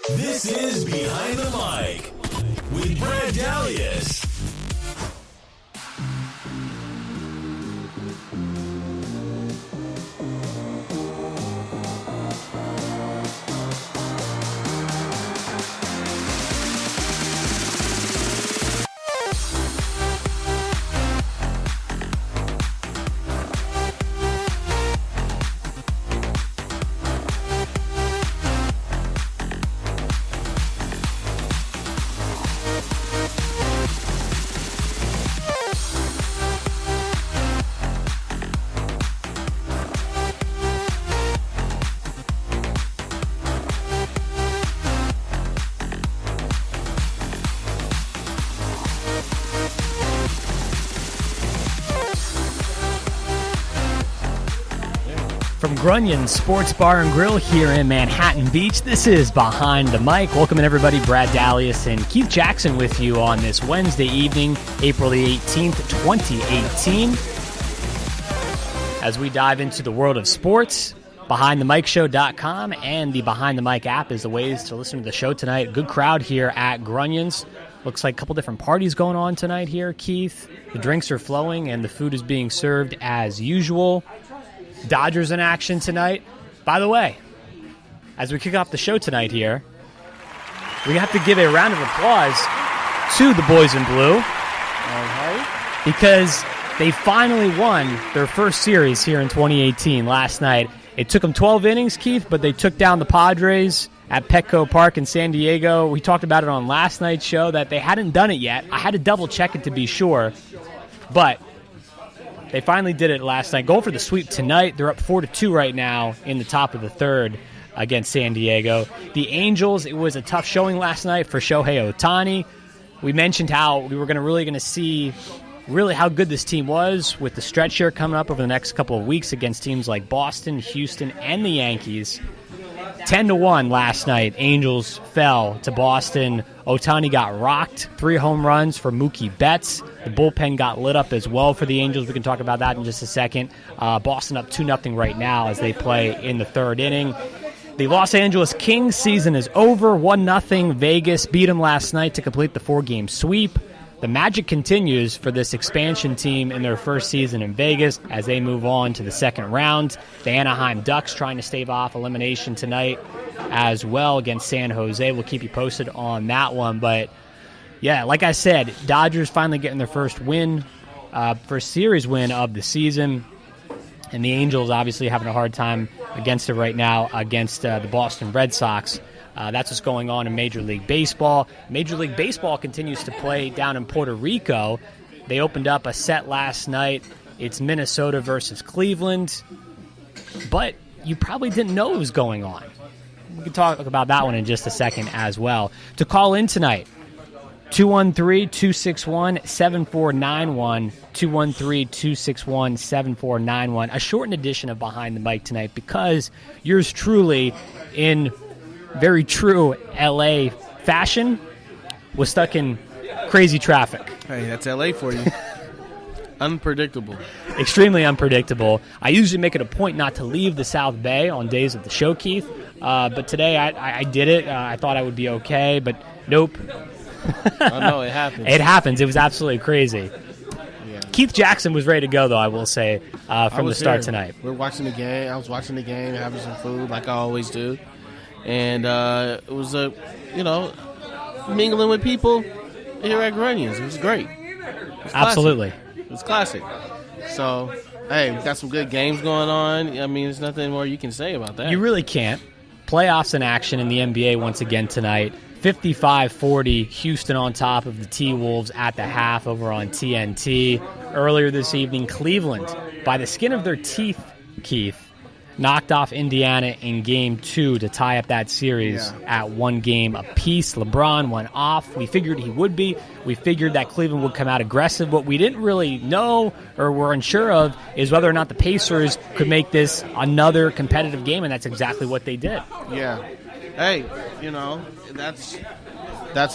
This is Behind the Mic with Brad Dalius. From Grunions Sports Bar and Grill here in Manhattan Beach, this is Behind the Mic. Welcome in everybody, Brad Dalius and Keith Jackson with you on this Wednesday evening, April the 18th, 2018. As we dive into the world of sports, BehindTheMicShow.com and the Behind the Mic app is the ways to listen to the show tonight. Good crowd here at Grunions. Looks like a couple different parties going on tonight here, Keith. The drinks are flowing and the food is being served as usual. Dodgers in action tonight. By the way, as we kick off the show tonight here, we have to give a round of applause to the boys in blue. All right. Because they finally won their first series here in 2018 last night. It took them 12 innings, Keith, but they took down the Padres at Petco Park in San Diego. We talked about it on last night's show that they hadn't done it yet. I had to double check it to be sure, but they finally did it last night. Going for the sweep tonight. They're up 4-2 right now in the top of the third against San Diego. The Angels, it was a tough showing last night for Shohei Ohtani. We mentioned how we were really going to see really how good this team was with the stretch here coming up over the next couple of weeks against teams like Boston, Houston, and the Yankees. 10-1 last night. Angels fell to Boston. Ohtani got rocked. 3 home runs for Mookie Betts. The bullpen got lit up as well for the Angels. We can talk about that in just a second. Boston up 2-0 right now as they play in the third inning. The Los Angeles Kings season is over. 1-0. Vegas beat them last night to complete the 4-game sweep. The magic continues for this expansion team in their first season in Vegas as they move on to the second round. The Anaheim Ducks trying to stave off elimination tonight as well against San Jose. We'll keep you posted on that one. But, yeah, like I said, Dodgers finally getting their first win, first series win of the season. And the Angels obviously having a hard time against it right now against the Boston Red Sox. That's what's going on in Major League Baseball. Major League Baseball continues to play down in Puerto Rico. They opened up a set last night. It's Minnesota versus Cleveland. But you probably didn't know it was going on. We can talk about that one in just a second as well. To call in tonight, 213-261-7491, 213-261-7491. A shortened edition of Behind the Mic tonight because yours truly, in very true L.A. fashion, was stuck in crazy traffic. Hey, that's L.A. for you. Unpredictable. Extremely unpredictable. I usually make it a point not to leave the South Bay on days of the show, Keith. But today I did it. I thought I would be okay, but nope. Oh, no, it happens. It happens. It was absolutely crazy. Yeah. Keith Jackson was ready to go, though, I will say, from the start tonight. We're watching the game. I was watching the game, having some food like I always do. And it was mingling with people here at Grunions. It was great. Absolutely. It was classic. So, hey, we got some good games going on. I mean, there's nothing more you can say about that. You really can't. Playoffs in action in the NBA once again tonight. 55-40, Houston on top of the T-Wolves at the half over on TNT. Earlier this evening, Cleveland, by the skin of their teeth, Keith, knocked off Indiana in Game 2 to tie up that series at 1 game apiece. LeBron went off. We figured he would be. We figured that Cleveland would come out aggressive. What we didn't really know or were unsure of is whether or not the Pacers could make this another competitive game, and that's exactly what they did. Yeah. Hey, that's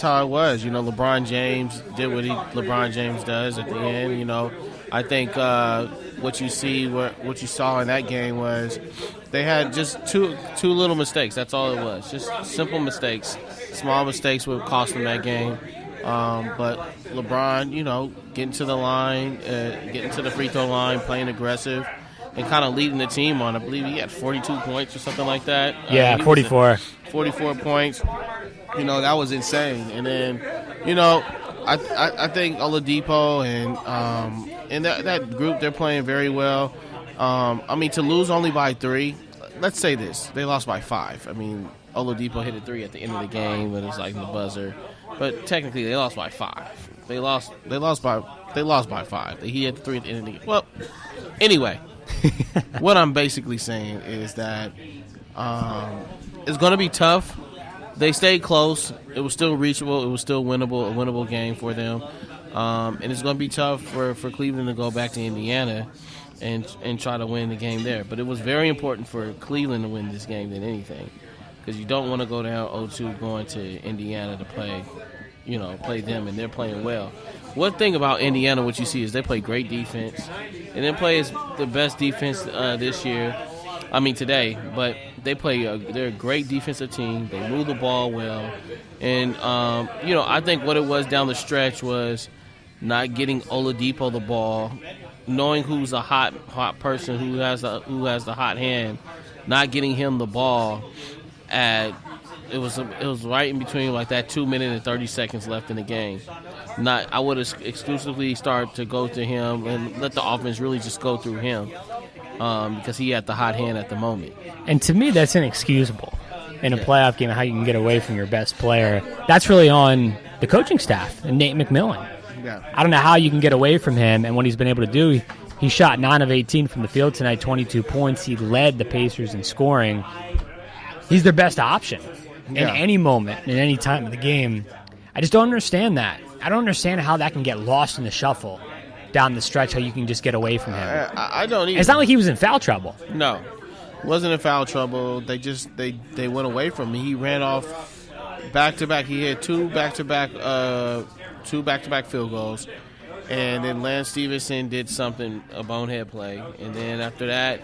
how it was. LeBron James did what LeBron James does at the end. I think what you saw in that game was they had just two little mistakes. That's all it was. Just simple mistakes. Small mistakes would cost them that game. But LeBron, getting to the line, getting to the free throw line, playing aggressive, and kind of leading the team on. I believe he had 42 points or something like that. Yeah, 44. 44 points. That was insane. And then, I think Oladipo and that group, they're playing very well. To lose only by 3, let's say this. They lost by 5. Oladipo hit a 3 at the end of the game, but it was like the buzzer. But technically, they lost by 5. They lost by 5. He hit the 3 at the end of the game. Well, anyway, what I'm basically saying is that it's going to be tough. They stayed close. It was still reachable. It was still winnable, a winnable game for them. And it's going to be tough for Cleveland to go back to Indiana and try to win the game there. But it was very important for Cleveland to win this game than anything, because you don't want to go down 0-2 going to Indiana to play them, and they're playing well. One thing about Indiana, what you see is they play great defense, and they play the best defense today. But they're a great defensive team. They move the ball well, and I think what it was down the stretch was not getting Oladipo the ball, knowing who's a hot person, who has the hot hand, not getting him the ball. It was right in between like that 2 minute and 30 seconds left in the game. I would have exclusively start to go to him and let the offense really just go through him, because he had the hot hand at the moment. And to me, that's inexcusable in a playoff game, how you can get away from your best player. That's really on the coaching staff and Nate McMillan. Yeah. I don't know how you can get away from him, and what he's been able to do, he shot 9 of 18 from the field tonight, 22 points. He led the Pacers in scoring. He's their best option in any moment, in any time of the game. I just don't understand that. I don't understand how that can get lost in the shuffle down the stretch, how you can just get away from him. I don't either. It's not like he was in foul trouble. No. Wasn't in foul trouble. They went away from him. He ran off back-to-back. He had two back-to-back field goals. And then Lance Stevenson did a bonehead play. And then after that,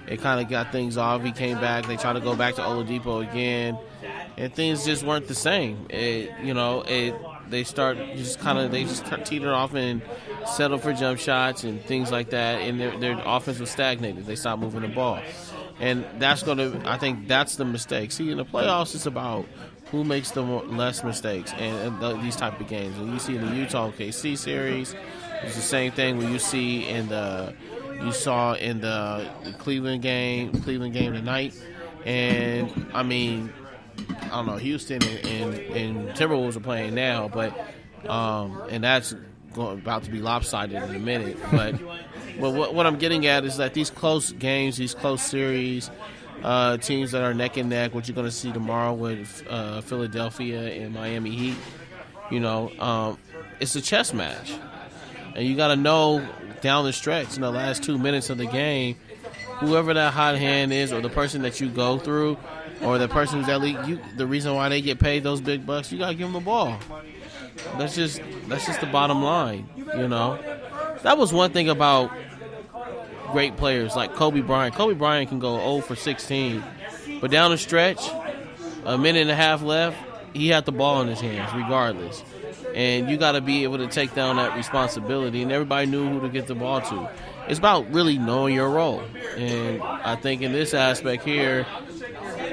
it kind of got things off. He came back. They tried to go back to Oladipo again. And things just weren't the same. They just teetered off and settled for jump shots and things like that. And their offense was stagnated. They stopped moving the ball. And I think that's the mistake. See, in the playoffs, it's about who makes the less mistakes and these type of games. And you see in the Utah KC series, it's the same thing when you saw in the Cleveland game tonight. And I don't know, Houston and Timberwolves are playing now, but and that's about to be lopsided in a minute. But what I'm getting at is that these close games, these close series, teams that are neck and neck, what you're going to see tomorrow with Philadelphia and Miami Heat, it's a chess match. And you got to know down the stretch, in the last 2 minutes of the game, whoever that hot hand is, or the person that you go through, or the person who's the reason why they get paid those big bucks, you got to give them the ball. That's just the bottom line, That was one thing about great players like Kobe Bryant. Kobe Bryant can go 0 for 16, but down the stretch, a minute and a half left, he had the ball in his hands regardless. And you got to be able to take down that responsibility, and everybody knew who to get the ball to. It's about really knowing your role. And I think in this aspect here,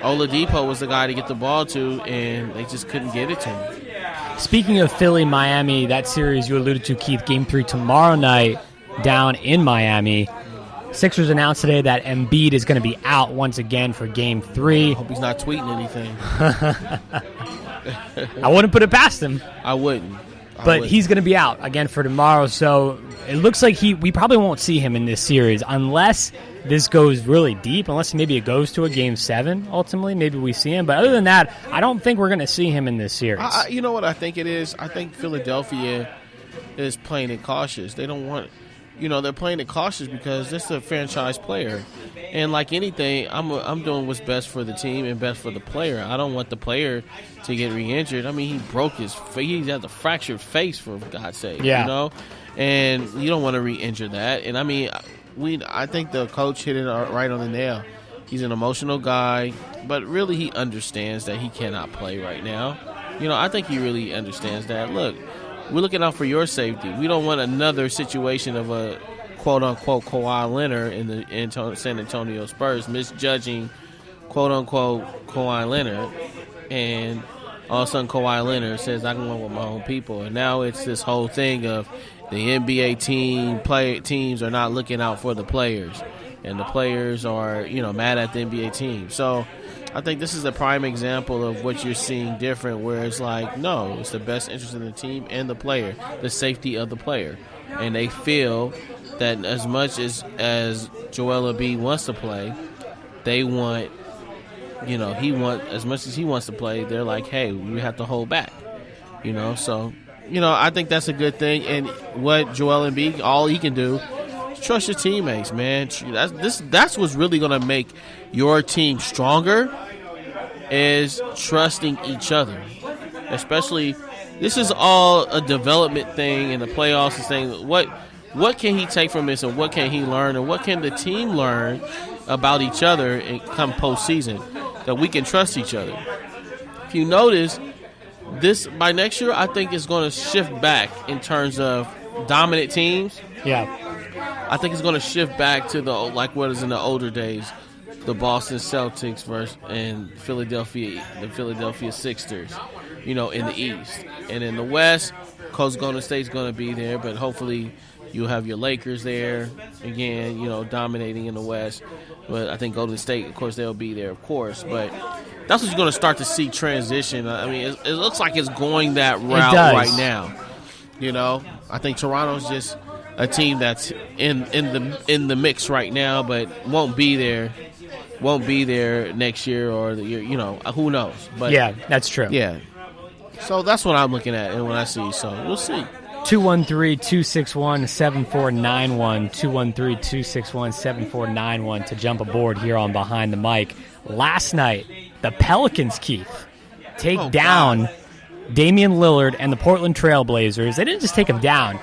Oladipo was the guy to get the ball to, and they just couldn't get it to him. Speaking of Philly, Miami, that series you alluded to, Keith, Game 3 tomorrow night down in Miami. Sixers announced today that Embiid is going to be out once again for Game 3. I hope he's not tweeting anything. I wouldn't put it past him. I wouldn't. But he's going to be out again for tomorrow, so it looks like we probably won't see him in this series unless this goes really deep, unless maybe it goes to a Game 7 ultimately. Maybe we see him. But other than that, I don't think we're going to see him in this series. You know what I think it is? I think Philadelphia is playing it cautious. They don't want they're playing it cautious because this is a franchise player. And like anything, I'm doing what's best for the team and best for the player. I don't want the player to get re-injured. I mean, he broke his face. He has a fractured face, for God's sake. Yeah. And you don't want to re-injure that. And I mean, I think the coach hit it right on the nail. He's an emotional guy, but really he understands that he cannot play right now. I think he really understands that. Look, we're looking out for your safety. We don't want another situation of a quote-unquote Kawhi Leonard in the San Antonio Spurs misjudging quote-unquote Kawhi Leonard, and all of a sudden Kawhi Leonard says, I can win with my own people. And now it's this whole thing of the NBA teams are not looking out for the players, and the players are, mad at the NBA team. So I think this is a prime example of what you're seeing different, where it's like, no, it's the best interest of the team and the player, the safety of the player. And they feel that as much as Joel Embiid wants to play, they want, as much as he wants to play, they're like, hey, we have to hold back, So, I think that's a good thing. And what Joel Embiid, all he can do is trust your teammates, man. That's what's really going to make your team stronger, is trusting each other. Especially, this is all a development thing in the playoffs and saying, what can he take from this, and what can he learn, and what can the team learn about each other and come postseason, that we can trust each other. If you notice, this by next year, I think it's going to shift back in terms of dominant teams. Yeah, I think it's going to shift back to like what is in the older days, the Boston Celtics and the Philadelphia Sixers, in the East. And in the West, because Golden State's going to be there, but hopefully you'll have your Lakers there again, dominating in the West. But I think Golden State, of course, they'll be there, of course. But that's what you're going to start to see transition. I mean, it looks like it's going that route right now. I think Toronto's just a team that's in the mix right now, but won't be there next year or the year. Who knows? But yeah, that's true. Yeah. So that's what I'm looking at and what I see. So we'll see. 213-261-7491, 213-261-7491 to jump aboard here on Behind the Mic. Last night, the Pelicans, Keith, take down Damian Lillard and the Portland Trailblazers. They didn't just take him down.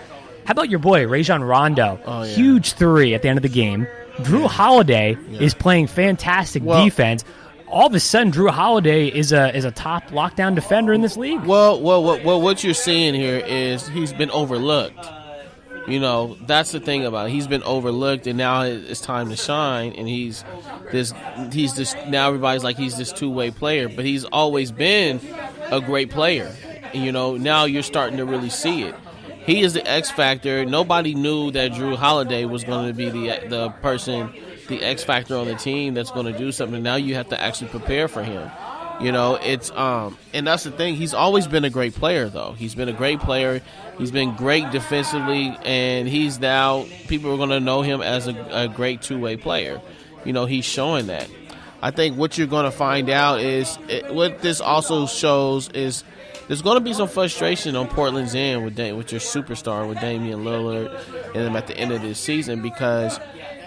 How about your boy, Rajon Rondo? Oh, yeah. Huge three at the end of the game. Drew Holiday is playing fantastic defense. All of a sudden, Drew Holiday is a top lockdown defender in this league. Well, what you're seeing here is he's been overlooked. That's the thing about it. He's been overlooked, and now it's time to shine. And he's this. Now everybody's like he's this two-way player, but he's always been a great player. Now you're starting to really see it. He is the X factor. Nobody knew that Drew Holiday was going to be the person, the X factor on the team that's going to do something. Now you have to actually prepare for him. It's and that's the thing. He's always been a great player, though. He's been a great player. He's been great defensively, and he's now people are going to know him as a great two-way player. He's showing that. I think what you're going to find out is what this also shows is there's going to be some frustration on Portland's end with your superstar, with Damian Lillard, and them at the end of this season, because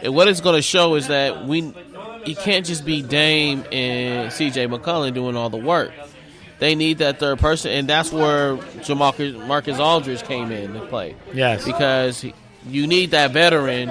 what it's going to show is that you can't just be Dame and C.J. McCollum doing all the work. They need that third person, and that's where Marcus Aldridge came in to play. Yes. Because you need that veteran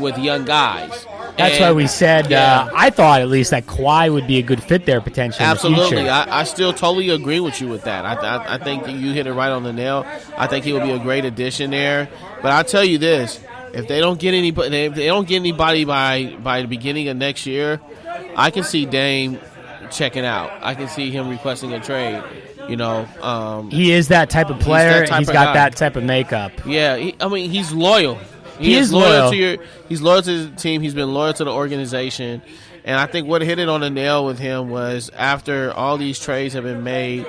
with young guys. That's why we said, I thought at least that Kawhi would be a good fit there potentially in the future. I still totally agree with you with that. I think that you hit it right on the nail. I think he would be a great addition there. But I'll tell you this, if they don't get anybody by the beginning of next year, I can see Dame checking out. I can see him requesting a trade. He is that type of player. He's got that type of makeup. Yeah, he's loyal. He is loyal. He's loyal to the team. He's been loyal to the organization. And I think what hit it on the nail with him was after all these trades have been made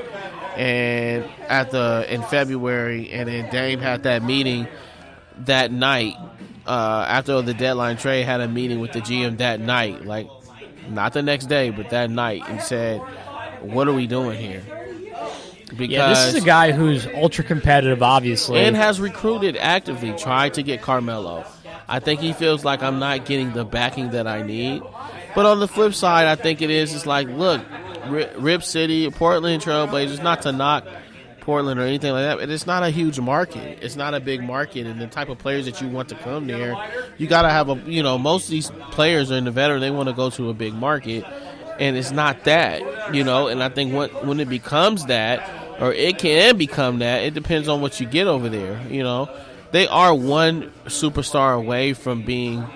and in February, and then Dame had that meeting that night after the deadline trade, had a meeting with the GM that night, like not the next day, but that night, and said, what are we doing here? Because this is a guy who's ultra competitive, obviously. and has recruited actively, tried to get Carmelo. I think he feels like I'm not getting the backing that I need. But on the flip side, I think it's like, look, Rip City, Portland Trailblazers, not to knock Portland or anything like that, but it's not a huge market. It's not a big market, and the type of players that you want to come there, you got to have most of these players are in the veteran, they want to go to a big market, and it's not that, and I think when it becomes that, or it can become that, it depends on what you get over there, They are one superstar away from being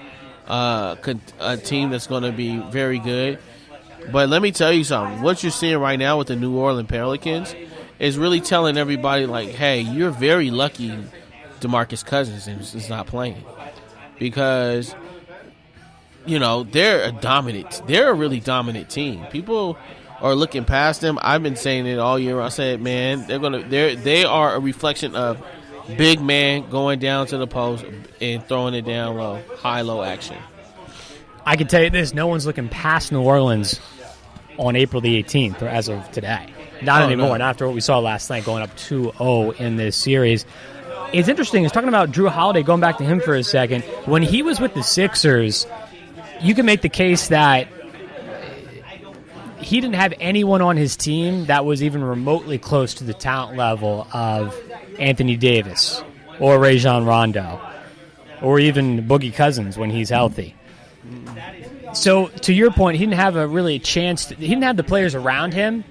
a team that's going to be very good. But let me tell you something. What you're seeing right now with the New Orleans Pelicans is really telling everybody, like, hey, you're very lucky DeMarcus Cousins is not playing. Because, they're a really dominant team. People are looking past them. I've been saying it all year. I said, man, they are a reflection of big man going down to the post and throwing it down low, high-low action. I can tell you this, no one's looking past New Orleans on April the 18th, or as of today. Not anymore, not after what we saw last night, going up 2-0 in this series. It's interesting, talking about Drew Holiday, going back to him for a second. When he was with the Sixers, you can make the case that he didn't have anyone on his team that was even remotely close to the talent level of Anthony Davis or Rajon Rondo or even Boogie Cousins when he's healthy. So, to your point, he didn't have a chance. He didn't have the players around him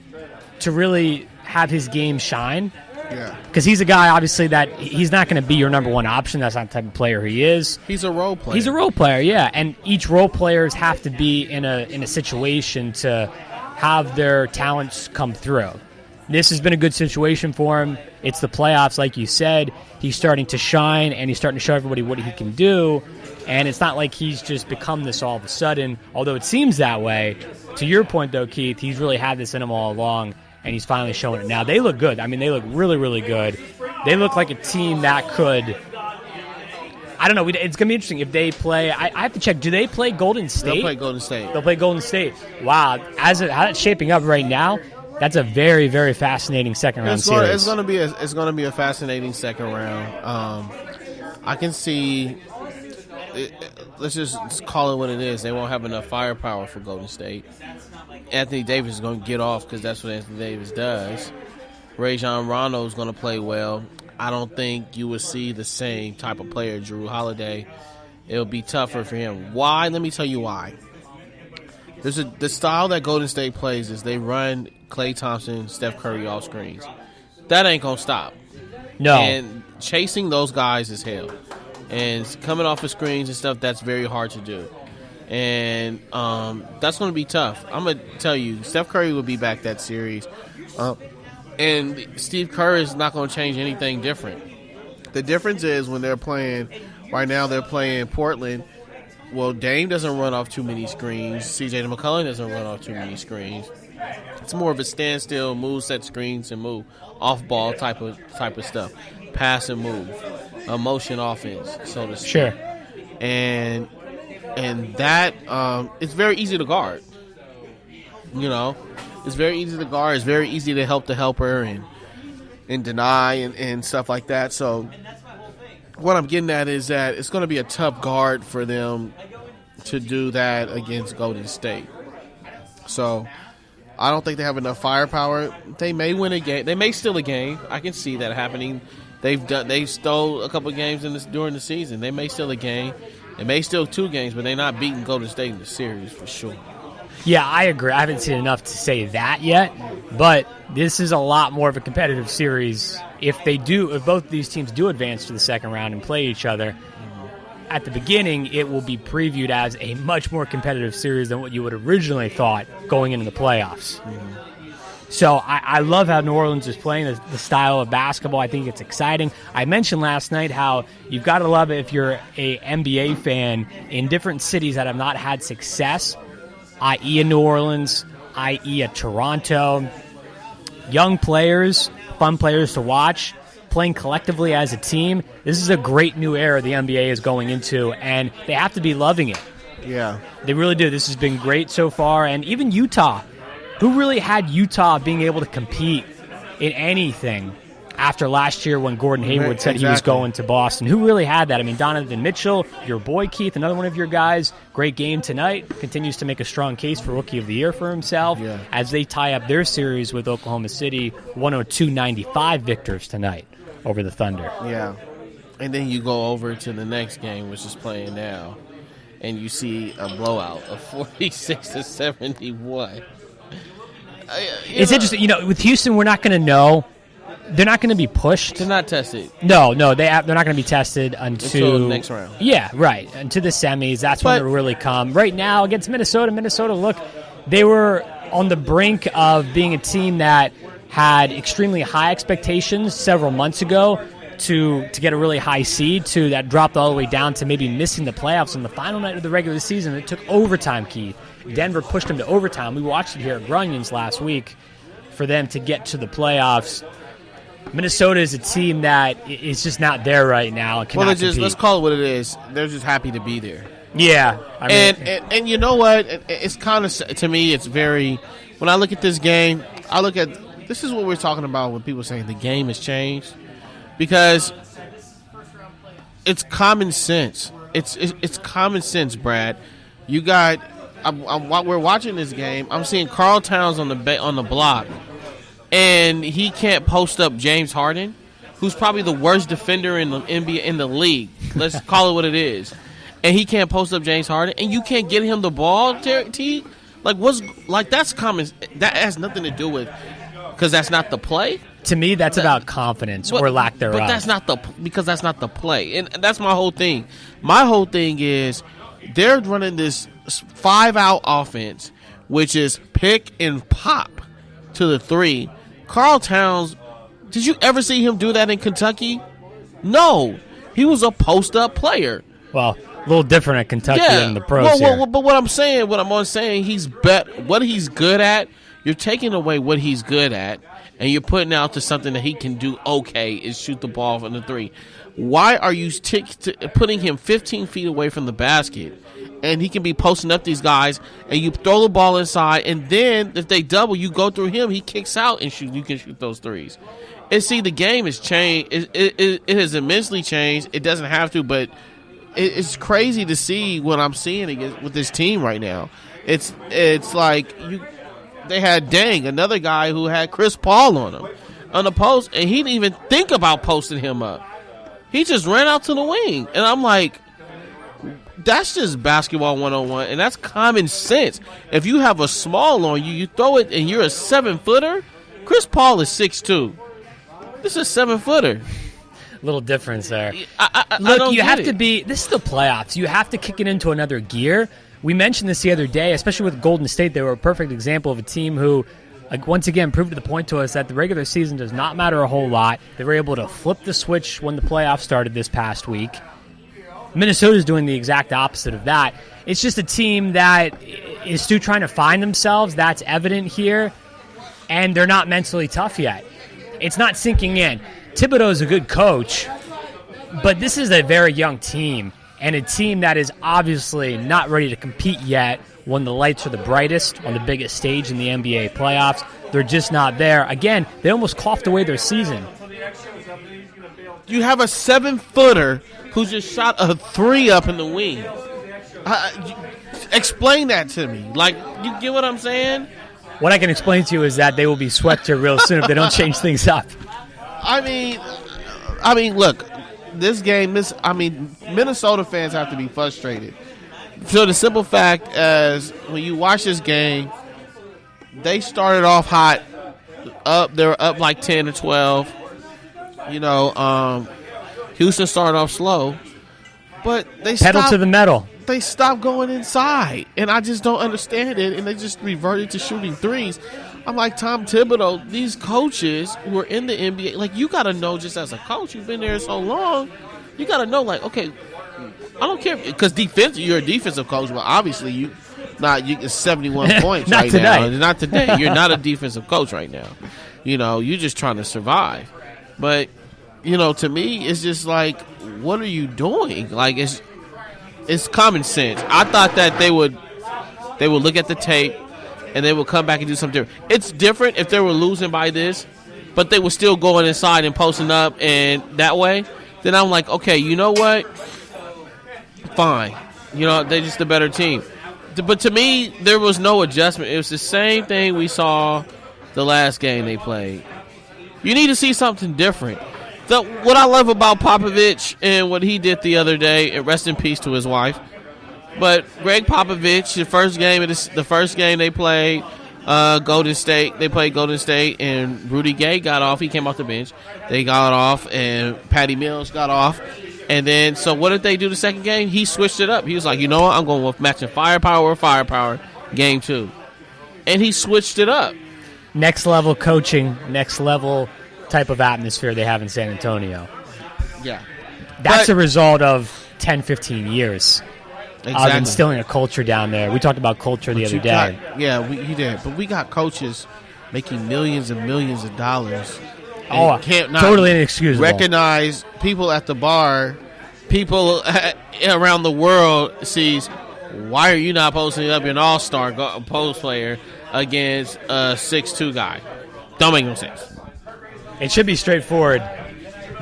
to really have his game shine. Yeah. Because he's a guy, obviously, that he's not going to be your number one option. That's not the type of player he is. He's a role player. He's a role player, yeah. And each role players have to be in a situation to have their talents come through. This has been a good situation for him. It's the playoffs, like you said. He's starting to shine, and he's starting to show everybody what he can do. And it's not like he's just become this all of a sudden, although it seems that way. To your point, though, Keith, he's really had this in him all along, and he's finally showing it now. They look good. I mean, they look really, really good. They look like a team that could – I don't know. It's going to be interesting if they play – I have to check. Do they play Golden State? They'll play Golden State. They'll play Golden State. Wow. How it's shaping up right now, that's a very, very fascinating second-round series. It's going to be a fascinating second round. I can see – let's just call it what it is. They won't have enough firepower for Golden State. Anthony Davis is going to get off because that's what Anthony Davis does. Rajon Rondo is going to play well. I don't think you would see the same type of player, Drew Holiday. It'll be tougher for him. Why? Let me tell you why. The style that Golden State plays is they run Klay Thompson, Steph Curry off screens. That ain't going to stop. No. And chasing those guys is hell. And coming off of screens and stuff, that's very hard to do. And that's going to be tough. I'm going to tell you, Steph Curry will be back that series. And Steve Kerr is not going to change anything different. The difference is when they're playing, right now they're playing Portland. Well, Dame doesn't run off too many screens. CJ McCollum doesn't run off too many screens. It's more of a standstill, move, set screens, and move. Off-ball type of stuff. Pass and move. A motion offense, so to speak. Sure. And that it's very easy to guard. It's very easy to guard. It's very easy to help the helper and deny and stuff like that. So what I'm getting at is that it's going to be a tough guard for them to do that against Golden State. So I don't think they have enough firepower. They may win a game. They may steal a game. I can see that happening. They've stole a couple of games during the season. They may steal a game. They may steal 2 games, but they're not beating Golden State in the series for sure. Yeah, I agree. I haven't seen enough to say that yet, but this is a lot more of a competitive series. If both these teams do advance to the second round and play each other, at the beginning it will be previewed as a much more competitive series than what you would originally thought going into the playoffs. Mm-hmm. So I love how New Orleans is playing the style of basketball. I think it's exciting. I mentioned last night how you've got to love it if you're a NBA fan in different cities that have not had success, i.e. in New Orleans, i.e. at Toronto. Young players, fun players to watch, playing collectively as a team. This is a great new era the NBA is going into, and they have to be loving it. Yeah. They really do. This has been great so far, and even Utah. Who really had Utah being able to compete in anything after last year when Gordon Hayward said he was Exactly. going to Boston. Who really had that? I mean, Donovan Mitchell, your boy Keith, another one of your guys. Great game tonight. Continues to make a strong case for Rookie of the Year for himself as they tie up their series with Oklahoma City, 102-95 victors tonight over the Thunder. Yeah. And then you go over to the next game, which is playing now, and you see a blowout of 46-71. It's interesting. With Houston, we're not going to know. They're not going to be pushed. They're not tested. No, they're not going to be tested until the next round. Yeah, right. Until the semis. That's when they'll really come. Right now, against Minnesota, look, they were on the brink of being a team that had extremely high expectations several months ago to get a really high seed, to that dropped all the way down to maybe missing the playoffs on the final night of the regular season. It took overtime, Keith. Denver pushed them to overtime. We watched it here at Grunions last week for them to get to the playoffs. Minnesota is a team that is just not there right now. Let's call it what it is. They're just happy to be there. Yeah. And you know what? It's kind of, to me, it's very, when I look at this game, this is what we're talking about when people saying the game has changed. Because it's common sense. It's common sense, Brad. You got, while we're watching this game, I'm seeing Karl Towns on the block. And he can't post up James Harden, who's probably the worst defender in the NBA, in the league. Let's call it what it is. And he can't post up James Harden, and you can't get him the ball, T. That's common. That has nothing to do with, because that's not the play. To me, that's about confidence or lack thereof. But that's not the play, and that's my whole thing. My whole thing is they're running this 5-out offense, which is pick and pop to the three. Karl Towns, did you ever see him do that in Kentucky? No. He was a post-up player. Well, a little different at Kentucky than the pros here. But what I'm saying, what he's good at, you're taking away what he's good at, and you're putting out to something that he can do okay, is shoot the ball from the three. Why are you putting him 15 feet away from the basket, and he can be posting up these guys, and you throw the ball inside, and then if they double, you go through him, he kicks out, and you can shoot those threes. And see, the game has changed. It has immensely changed. It doesn't have to, but it's crazy to see what I'm seeing with this team right now. It's like they had another guy who had Chris Paul on him on the post, and he didn't even think about posting him up. He just ran out to the wing, and I'm like, that's just basketball 101, and that's common sense. If you have a small on you, you throw it, and you're a 7-footer. Chris Paul is 6'2". This is a 7-footer. Little difference there. Look, you have to be. This is the playoffs. You have to kick it into another gear. We mentioned this the other day, especially with Golden State. They were a perfect example of a team who, once again, proved to the point to us that the regular season does not matter a whole lot. They were able to flip the switch when the playoffs started this past week. Minnesota's doing the exact opposite of that. It's just a team that is still trying to find themselves. That's evident here. And they're not mentally tough yet. It's not sinking in. Thibodeau's a good coach, but this is a very young team, and a team that is obviously not ready to compete yet when the lights are the brightest on the biggest stage in the NBA playoffs. They're just not there. Again, they almost coughed away their season. You have a 7-footer who just shot a 3 up in the wing. Explain that to me. You get what I'm saying? What I can explain to you is that they will be swept here real soon if they don't change things up. I mean, look, this game, Minnesota fans have to be frustrated. So the simple fact as when you watch this game, they started off hot, they were up like 10 or 12. Houston started off slow, but they pedal to the metal. They stopped going inside, and I just don't understand it, and they just reverted to shooting threes. I'm like, Tom Thibodeau, these coaches who are in the NBA, you got to know, just as a coach, you've been there so long, you got to know, okay, I don't care, because you're a defensive coach, but obviously you 71 points not right today. now. Not today. You're not a defensive coach right now. You're just trying to survive. But, to me, it's just what are you doing? It's common sense. I thought that they would look at the tape and they would come back and do something different. It's different if they were losing by this, but they were still going inside and posting up and that way, then I'm like, okay, you know what? Fine. You know, they're just a better team. But to me, there was no adjustment. It was the same thing we saw the last game they played. You need to see something different. What I love about Popovich and what he did the other day, and rest in peace to his wife, but Greg Popovich, the first game they played Golden State, and Rudy Gay got off. He came off the bench. They got off, and Patty Mills got off. And then, so what did they do the second game? He switched it up. He was like, you know what? I'm going with matching firepower, game 2. And he switched it up. Next level coaching, next level type of atmosphere they have in San Antonio. Yeah. That's a result of 10, 15 years exactly. of instilling a culture down there. We talked about culture the other day. He did. But we got coaches making millions and millions of dollars. Oh, totally inexcusable. Recognize people at the bar, people around the world sees, why are you not posting up an all-star post player against a 6'2" guy? Don't make no sense. It should be straightforward,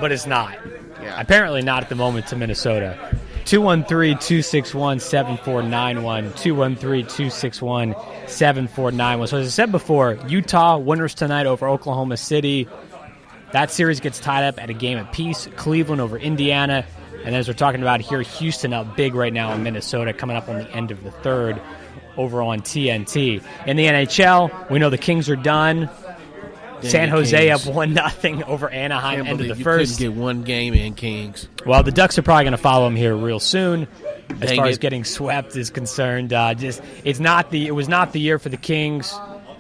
but it's not. Yeah. Apparently not at the moment to Minnesota. 213-261-7491. 213-261-7491. So as I said before, Utah winners tonight over Oklahoma City. That series gets tied up at a game apiece. Cleveland over Indiana. And as we're talking about here, Houston up big right now in Minnesota, coming up on the end of the third over on TNT. In the NHL, we know the Kings are done. San Jose up 1-0 over Anaheim, end of the first. Couldn't get one game in, Kings. Well, the Ducks are probably going to follow them here real soon. As far as getting swept is concerned, it was not the year for the Kings.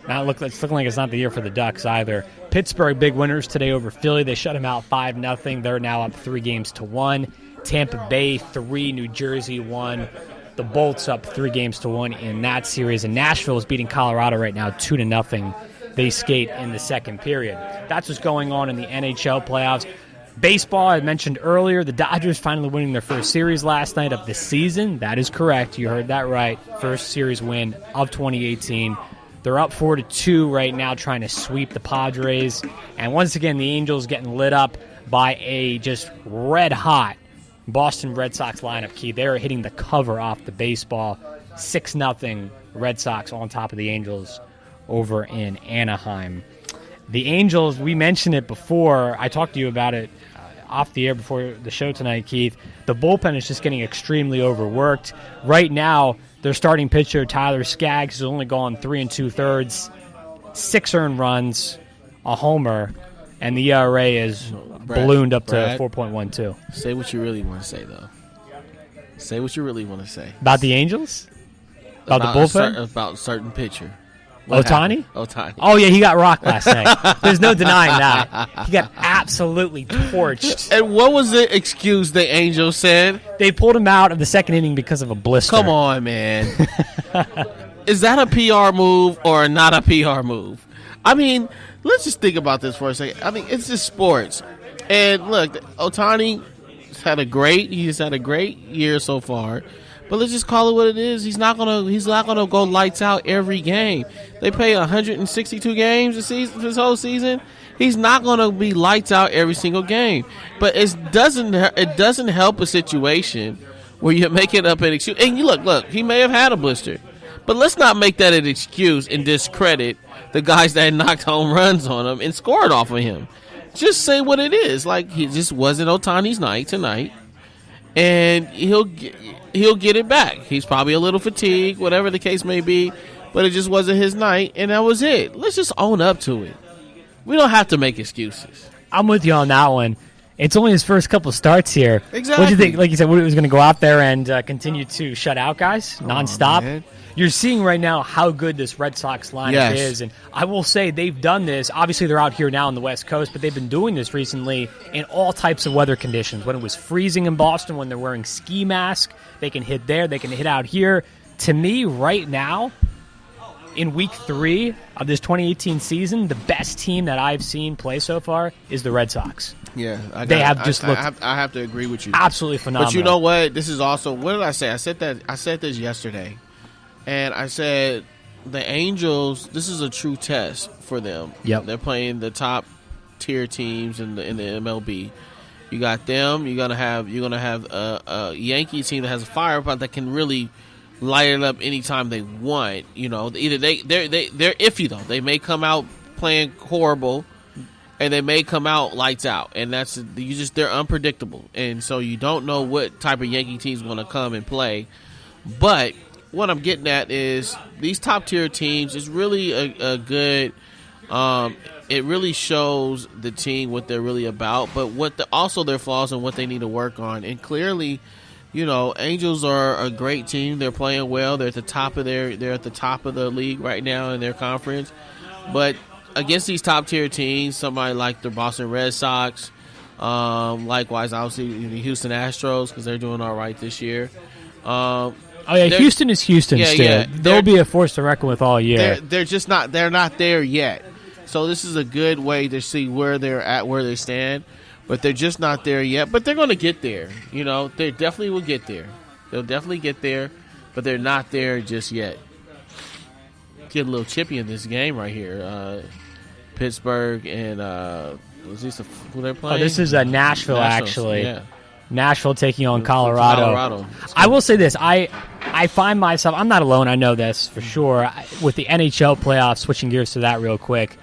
It's looking like it's not the year for the Ducks either. Pittsburgh big winners today over Philly. They shut them out 5-0. They're now up 3-1. Tampa Bay 3, New Jersey 1. The Bolts up 3-1 in that series. And Nashville is beating Colorado right now 2-0. They skate in the second period. That's what's going on in the NHL playoffs. Baseball, I mentioned earlier, the Dodgers finally winning their first series last night of the season. That is correct. You heard that right. First series win of 2018. They're up 4-2 right now, trying to sweep the Padres. And once again, the Angels getting lit up by a just red-hot Boston Red Sox lineup. Key, they're hitting the cover off the baseball. 6-0 Red Sox on top of the Angels over in Anaheim. The Angels, we mentioned it before. I talked to you about it off the air before the show tonight, Keith. The bullpen is just getting extremely overworked. Right now, their starting pitcher, Tyler Skaggs, has only gone 3 2/3, 6 earned runs, a homer, and the ERA is ballooned up to 4.12. Say what you really want to say, though. Say what you really want to say. About the Angels? About the bullpen? About a certain pitcher. Ohtani? Ohtani. Oh, yeah, he got rocked last night. There's no denying that. He got absolutely torched. And what was the excuse the Angels said? They pulled him out of the second inning because of a blister. Come on, man. Is that a PR move or not a PR move? I mean, let's just think about this for a second. I mean, it's just sports. And look, Ohtani had a great year so far. But let's just call it what it is. He's not gonna go lights out every game. They play 162 games this whole season. He's not gonna be lights out every single game. But it doesn't help a situation where you're making up an excuse. And you look, he may have had a blister, but let's not make that an excuse and discredit the guys that knocked home runs on him and scored off of him. Just say what it is. Like, he just wasn't Ohtani's night tonight. And he'll get it back. He's probably a little fatigued, whatever the case may be, but it just wasn't his night, and that was it. Let's just own up to it. We don't have to make excuses. I'm with you on that one. It's only his first couple starts here. Exactly. What do you think? Like you said, he was going to go out there and continue to shut out guys nonstop. Man. You're seeing right now how good this Red Sox lineup is, and I will say they've done this. Obviously, they're out here now on the West Coast, but they've been doing this recently in all types of weather conditions. When it was freezing in Boston, when they're wearing ski masks, they can hit there, they can hit out here. To me, right now, in Week 3 of this 2018 season, the best team that I've seen play so far is the Red Sox. Yeah, I have to agree with you. Absolutely phenomenal. But you know what? This is also, what did I say? I said this yesterday. And I said the Angels, this is a true test for them. Yep. They're playing the top tier teams in the MLB. You got them. You're gonna have a Yankee team that has a fire but that can really light it up anytime they want. Either they're iffy though. They may come out playing horrible, and they may come out lights out, and they're unpredictable, and so you don't know what type of Yankee team is going to come and play. But what I'm getting at is these top tier teams is really a good. It really shows the team what they're really about, but also their flaws and what they need to work on. And clearly, Angels are a great team. They're playing well. They're at the top of the league right now in their conference. But against these top tier teams, somebody like the Boston Red Sox, likewise, obviously the Houston Astros because they're doing all right this year. Houston is Houston still. Yeah, they'll be a force to reckon with all year. They're just not. They're not there yet. So this is a good way to see where they're at, where they stand. But they're just not there yet. But they're going to get there. They definitely will get there. They'll definitely get there, but they're not there just yet. Get a little chippy in this game right here. Pittsburgh and was this who they're playing? This is Nashville actually. Yeah. Nashville taking on Colorado. I will say this: I find myself. I'm not alone. I know this for sure. With the NHL playoffs, switching gears to that real quick.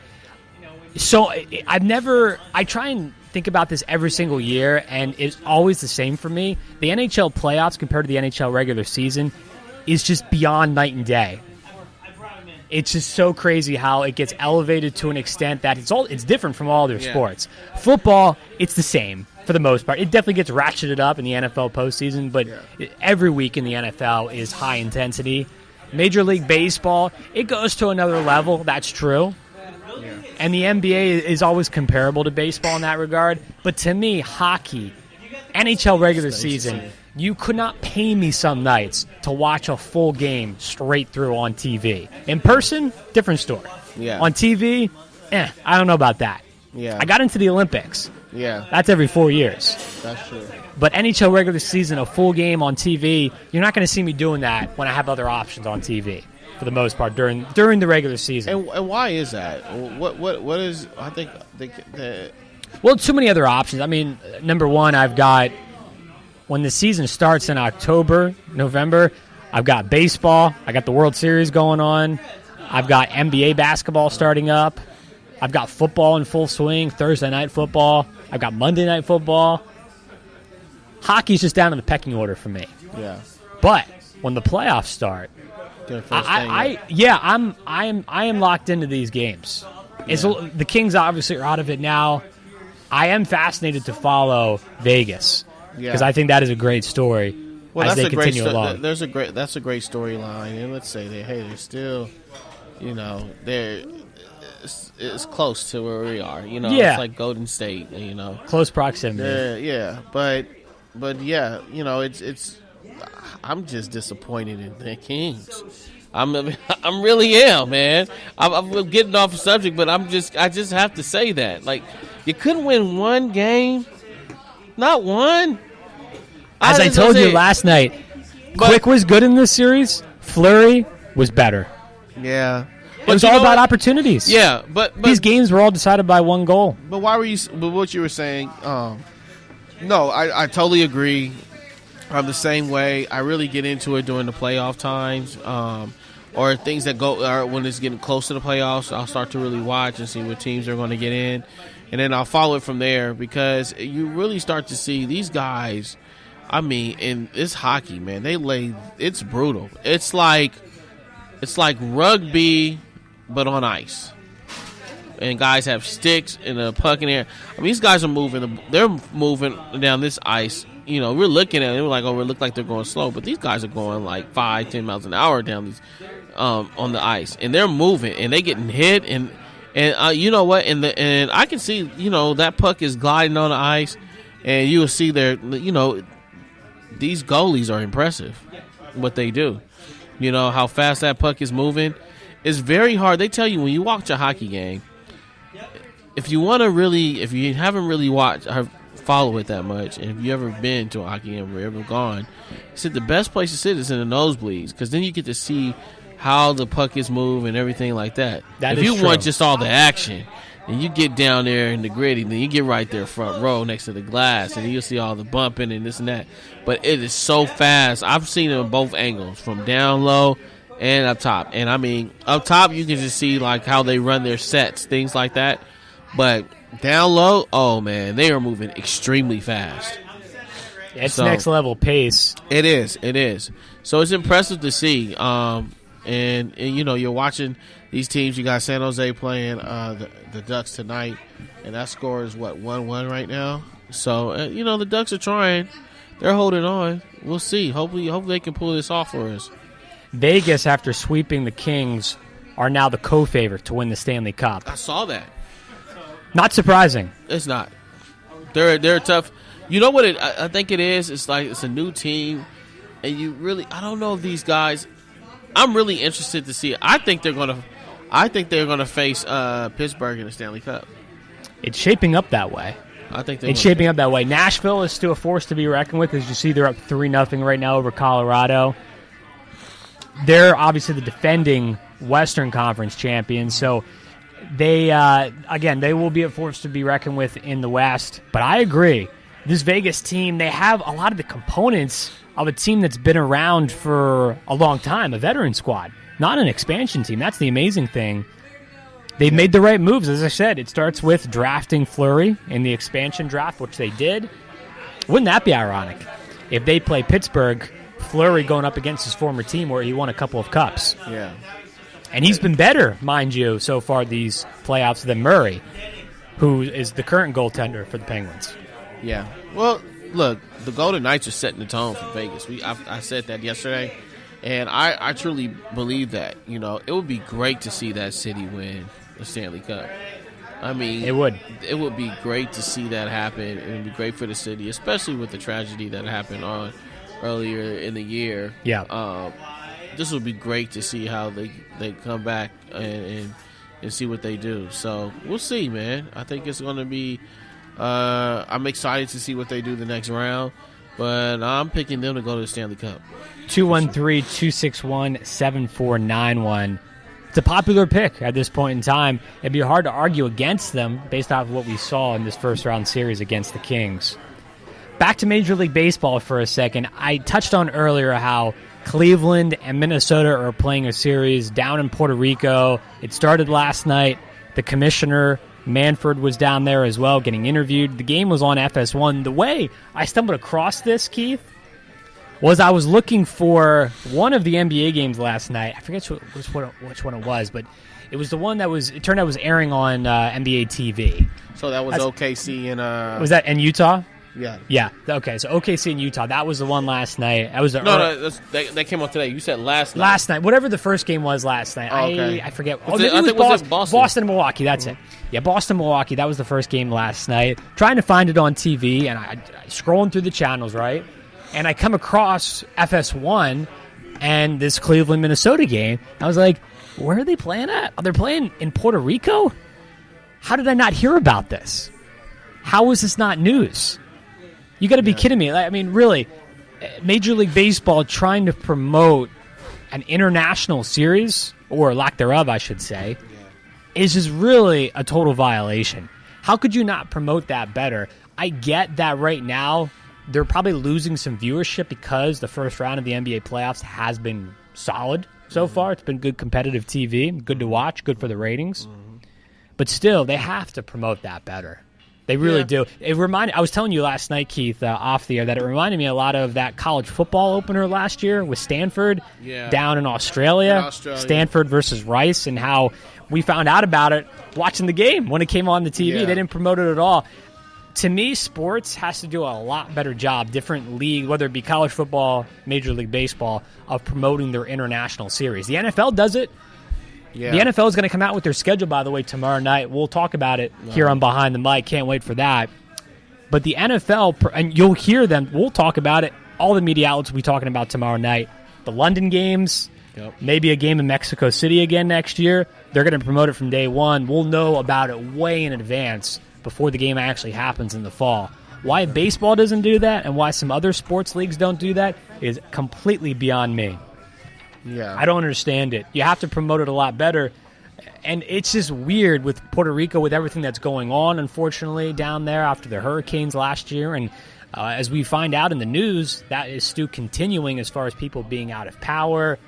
So I try and think about this every single year, and it's always the same for me. The NHL playoffs compared to the NHL regular season is just beyond night and day. It's just so crazy how it gets elevated to an extent that it's different from all other sports. Football, it's the same for the most part. It definitely gets ratcheted up in the NFL postseason, but every week in the NFL is high intensity. Major League Baseball, it goes to another level. That's true. And the NBA is always comparable to baseball in that regard. But to me, hockey, NHL regular season, you could not pay me some nights to watch a full game straight through on TV. In person, different story. Yeah. On TV, I don't know about that. Yeah. I got into the Olympics. Yeah. That's every 4 years. That's true. But NHL regular season, a full game on TV, you're not going to see me doing that when I have other options on TV. For the most part, during the regular season. And why is that? What is? I think well, too many other options. I mean, number one, I've got when the season starts in October, November. I've got baseball. I got the World Series going on. I've got NBA basketball starting up. I've got football in full swing. Thursday night football. I've got Monday night football. Hockey's just down in the pecking order for me. Yeah. But when the playoffs start. I am locked into these games. The Kings obviously are out of it now. I am fascinated to follow Vegas because I think that is a great story as they continue along. That's a great storyline, and let's say they're still, it's close to where we are. It's like Golden State. Close proximity. But it's. I'm just disappointed in the Kings. I'm really am, man. I'm getting off the subject, but I just have to say that. Like, you couldn't win one game, not one. As I told you last night, Quick was good in this series. Fleury was better. Yeah, it was all about opportunities. Yeah, but these games were all decided by one goal. But why were you? But what you were saying? No, I totally agree. I'm the same way. I really get into it during the playoff times, or things that go when it's getting close to the playoffs. I'll start to really watch and see what teams are going to get in, and then I'll follow it from there because you really start to see these guys. I mean, in this hockey, man, it's brutal. It's like rugby, but on ice. And guys have sticks and a puck in there. I mean, these guys are moving. They're moving down this ice. We're looking at it. We're like, it look like they're going slow. But these guys are going like 5-10 miles an hour down these on the ice. And they're moving. And they getting hit. And you know what? And I can see, that puck is gliding on the ice. And you will see these goalies are impressive, what they do. How fast that puck is moving. It's very hard. They tell you when you watch a hockey game, if you haven't really watched or follow it that much, and if you ever been to a hockey game or ever gone, said the best place to sit is in the nosebleeds because then you get to see how the puck is moving and everything like that. If you want just all the action, and you get down there in the gritty, then you get right there front row next to the glass, and you'll see all the bumping and this and that. But it is so fast. I've seen it on both angles, from down low and up top. And, I mean, up top you can just see, like, how they run their sets, things like that. But down low, oh, man, they are moving extremely fast. It's next level pace. It is. So it's impressive to see. And you know, you're watching these teams. You got San Jose playing the Ducks tonight, and that score is, 1-1 right now? So, you know, the Ducks are trying. They're holding on. We'll see. Hopefully they can pull this off for us. Vegas, after sweeping the Kings, are now the co-favorite to win the Stanley Cup. I saw that. Not surprising. It's not. They're tough. You know what I think it is? It's like it's a new team, and I don't know if these guys. I'm really interested to see it. I think they're gonna face Pittsburgh in the Stanley Cup. It's shaping up that way. I think it's shaping up that way. Nashville is still a force to be reckoned with. As you see, they're up 3-0 right now over Colorado. They're obviously the defending Western Conference champions, so they will be a force to be reckoned with in the West. But I agree. This Vegas team, they have a lot of the components of a team that's been around for a long time, a veteran squad, not an expansion team. That's the amazing thing. They've made the right moves. As I said, it starts with drafting Fleury in the expansion draft, which they did. Wouldn't that be ironic if they play Pittsburgh, Fleury going up against his former team where he won a couple of cups? Yeah. And he's been better, mind you, so far these playoffs than Murray, who is the current goaltender for the Penguins. Yeah. Well, look, the Golden Knights are setting the tone for Vegas. I said that yesterday, and I truly believe that. You know, it would be great to see that city win the Stanley Cup. I mean, it would be great to see that happen. It would be great for the city, especially with the tragedy that happened earlier in the year. Yeah. This would be great to see how they come back and see what they do. So we'll see, man. I think it's going to be. I'm excited to see what they do the next round, but I'm picking them to go to the Stanley Cup. 213-261-7491. It's a popular pick at this point in time. It'd be hard to argue against them based off of what we saw in this first-round series against the Kings. Back to Major League Baseball for a second. I touched on earlier how Cleveland and Minnesota are playing a series down in Puerto Rico. It started last night. The commissioner, Manfred, was down there as well getting interviewed. The game was on FS1. The way I stumbled across this, Keith, was I was looking for one of the NBA games last night. I forget which one it was, but it was the one that it turned out was airing on NBA TV. So that was OKC and was that in Utah? Yeah. Yeah. Okay. So OKC in Utah. That was the one last night. That was they came up today. You said last night. Last night. Whatever the first game was last night. Oh, okay. I forget. Was it Boston and Milwaukee. That's it. Yeah, Boston, Milwaukee. That was the first game last night. Trying to find it on TV, and I scrolling through the channels, right? And I come across FS1 and this Cleveland, Minnesota game. I was like, where are they playing at? Are they playing in Puerto Rico? How did I not hear about this? How is this not news? You got to be kidding me. I mean, really, Major League Baseball trying to promote an international series, or lack thereof, I should say, is just really a total violation. How could you not promote that better? I get that right now they're probably losing some viewership because the first round of the NBA playoffs has been solid so far. It's been good competitive TV, good to watch, good for the ratings. But still, they have to promote that better. They really do. I was telling you last night, Keith, off the air, that it reminded me a lot of that college football opener last year with Stanford down in Australia. Stanford versus Rice, and how we found out about it watching the game when it came on the TV. They didn't promote it at all. To me, sports has to do a lot better job, different league, whether it be college football, Major League Baseball, of promoting their international series. The NFL does it. Yeah. The NFL is going to come out with their schedule, by the way, tomorrow night. We'll talk about it here on Behind the Mic. Can't wait for that. But the NFL, and you'll hear them, we'll talk about it. All the media outlets will be talking about tomorrow night. The London games, maybe a game in Mexico City again next year. They're going to promote it from day one. We'll know about it way in advance before the game actually happens in the fall. Why baseball doesn't do that and why some other sports leagues don't do that is completely beyond me. Yeah, I don't understand it. You have to promote it a lot better. And it's just weird with Puerto Rico, with everything that's going on, unfortunately, down there after the hurricanes last year. And as we find out in the news, that is still continuing as far as people being out of power.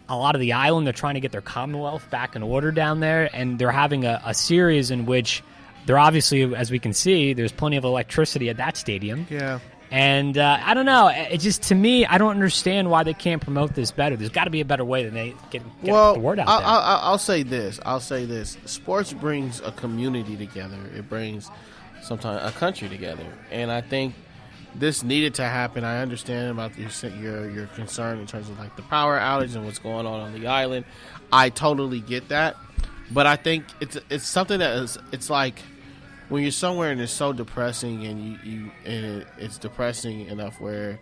A lot of the island, they're trying to get their Commonwealth back in order down there, and they're having a series in which they're obviously, as we can see, there's plenty of electricity at that stadium. Yeah. And I don't know. It just, to me, I don't understand why they can't promote this better. There's got to be a better way than they get the word out there. I'll say this. Sports brings a community together. It brings sometimes a country together. And I think this needed to happen. I understand about your concern in terms of like the power outage and what's going on the island. I totally get that. But I think it's something that is, it's like, when you're somewhere and it's so depressing and it's depressing enough where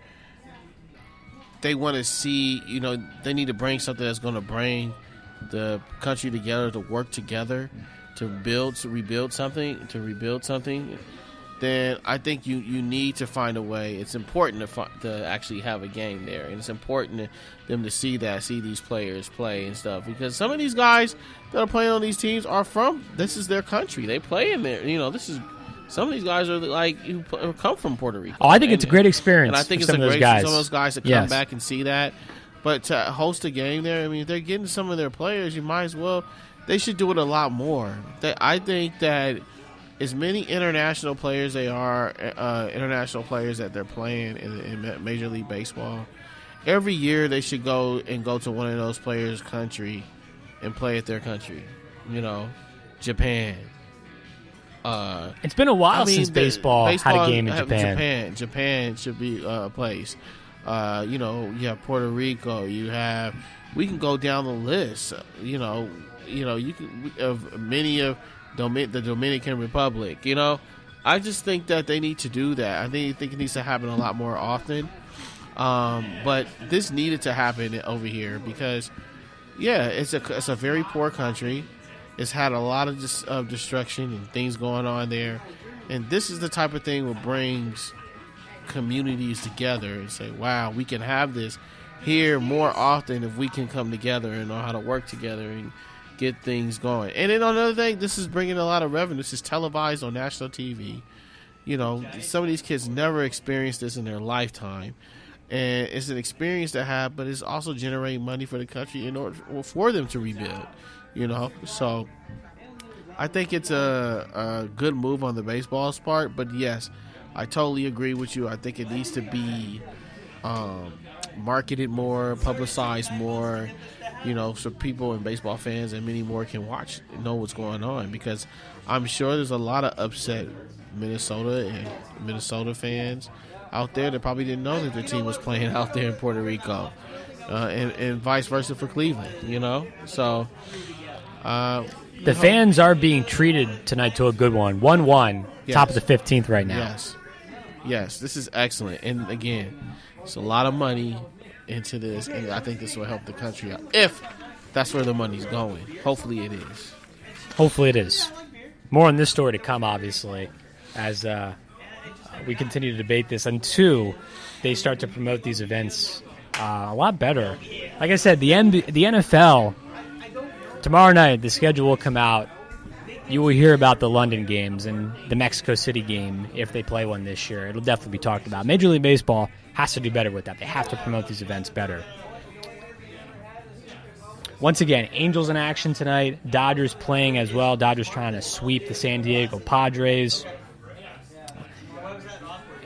they want to see, they need to bring something that's going to bring the country together, to work together, to rebuild something, then I think you need to find a way. It's important to actually have a game there, and it's important to them to see these players play and stuff, because some of these guys that are playing on these teams are this is their country. They play in there. Some of these guys are like who come from Puerto Rico. Oh, I think it's a great experience. And I think for it's some of those guys to come back and see that. But to host a game there, I mean, if they're getting some of their players, you might as well. They should do it a lot more. I think that as many international players international players that they're playing in Major League Baseball, every year they should go to one of those players' country and play at their country. Japan. It's been a while since baseball had a game in Japan. Japan should be a place. You have Puerto Rico. We can go down the list. You can of many of the Dominican Republic. I just think that they need to do that. I think it needs to happen a lot more often. But this needed to happen over here because, it's a very poor country. It's had a lot of destruction and things going on there, and this is the type of thing that brings communities together and say, "Wow, we can have this here more often if we can come together and know how to work together and get things going." And then another thing, this is bringing a lot of revenue. This is televised on national TV. Some of these kids never experienced this in their lifetime, and it's an experience to have, but it's also generating money for the country in order for them to rebuild. So I think it's a good move on the baseball's part. But yes, I totally agree with you. I think it needs to be marketed more, publicized more, so people and baseball fans and many more can watch and know what's going on, because I'm sure there's a lot of upset Minnesota fans out there that probably didn't know that their team was playing out there in Puerto Rico, and vice versa for Cleveland, So the fans are being treated tonight to a good one. 1-1, yes. Top of the 15th right now. Yes, this is excellent. And again, it's a lot of money into this, and I think this will help the country out if that's where the money's going. Hopefully it is. Hopefully it is. More on this story to come, obviously, as we continue to debate this until they start to promote these events a lot better. Like I said, the NFL, tomorrow night, the schedule will come out. You will hear about the London games and the Mexico City game if they play one this year. It'll definitely be talked about. Major League Baseball has to do better with that. They have to promote these events better. Once again, Angels in action tonight. Dodgers playing as well. Dodgers trying to sweep the San Diego Padres.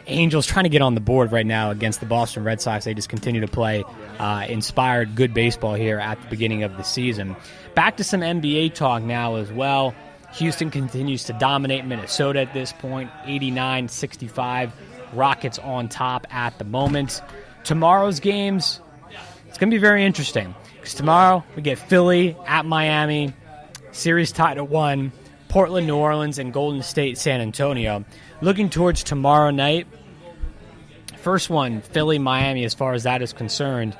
Angels trying to get on the board right now against the Boston Red Sox. They just continue to play inspired, good baseball here at the beginning of the season. Back to some NBA talk now as well. Houston continues to dominate Minnesota at this point, 89-65. Rockets on top at the moment. Tomorrow's games, it's going to be very interesting, because tomorrow we get Philly at Miami, series tied at 1, Portland, New Orleans, and Golden State, San Antonio. Looking towards tomorrow night, first one, Philly, Miami, as far as that is concerned.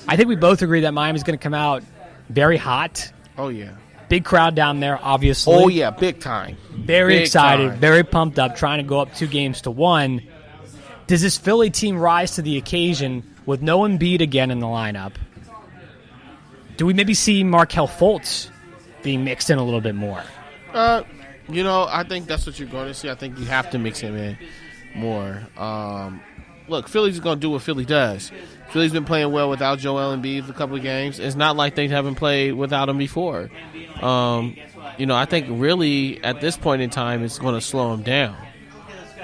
I think we both agree that Miami's going to come out very hot. Oh, yeah. Big crowd down there, obviously. Oh, yeah, big time. Very excited, very pumped up, trying to go up 2-1. Does this Philly team rise to the occasion with no Embiid again in the lineup? Do we maybe see Markelle Fultz being mixed in a little bit more? I think that's what you're going to see. I think you have to mix him in more. Look, Philly's going to do what Philly does. Philly's been playing well without Joel Embiid for a couple of games. It's not like they haven't played without him before. I think really at this point in time it's going to slow him down.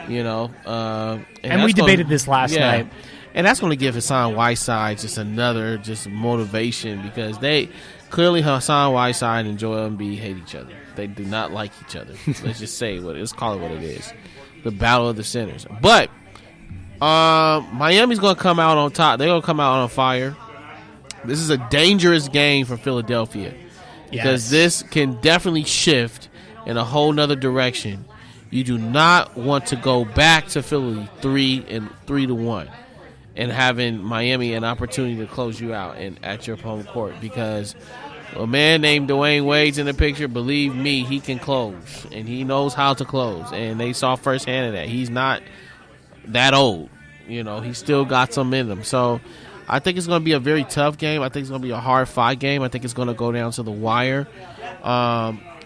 And we debated this last night. And that's going to give Hassan Whiteside just another motivation because they clearly Hassan Whiteside and Joel Embiid hate each other. They do not like each other. Let's just say let's call it what it is. The battle of the centers. But Miami's going to come out on top. They're going to come out on fire. This is a dangerous game for Philadelphia because this can definitely shift in a whole nother direction. You do not want to go back to Philly 3-1 and having Miami an opportunity to close you out at your home court because a man named Dwayne Wade's in the picture. Believe me, he can close, and he knows how to close, and they saw firsthand of that. He's not that old. He still got some in him. So I think it's going to be a very tough game. I think it's going to be a hard-fought game. I think it's going to go down to the wire.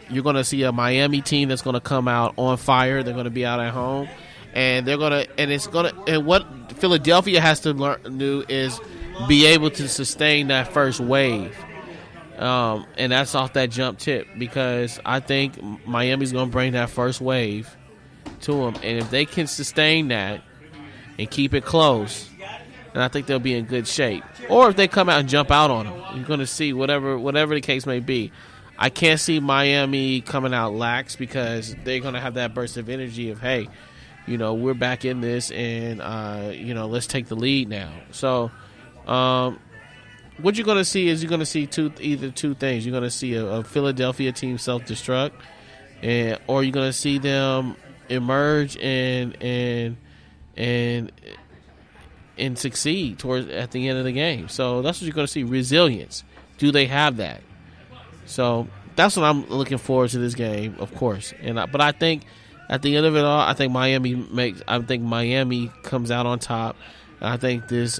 You're going to see a Miami team that's going to come out on fire. They're going to be out at home, and what Philadelphia has to do is be able to sustain that first wave, and that's off that jump tip because I think Miami's going to bring that first wave to them, and if they can sustain that and keep it close, then I think they'll be in good shape. Or if they come out and jump out on them, you're going to see whatever the case may be. I can't see Miami coming out lax because they're going to have that burst of energy of, hey, we're back in this and, let's take the lead now. So what you're going to see is you're going to see either two things. You're going to see a Philadelphia team self-destruct or you're going to see them emerge and succeed at the end of the game. So that's what you're going to see, resilience. Do they have that? So that's what I'm looking forward to this game, of course. But I think at the end of it all, I think Miami comes out on top. And I think this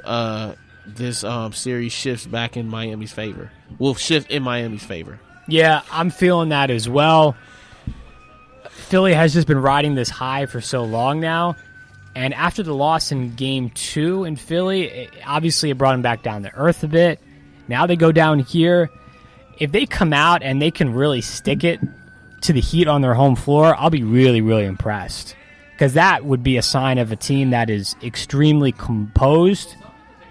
series shifts back in Miami's favor. Will shift in Miami's favor. Yeah, I'm feeling that as well. Philly has just been riding this high for so long now. And after the loss in Game 2 in Philly, it brought them back down to earth a bit. Now they go down here. If they come out and they can really stick it to the Heat on their home floor, I'll be really, really impressed. Because that would be a sign of a team that is extremely composed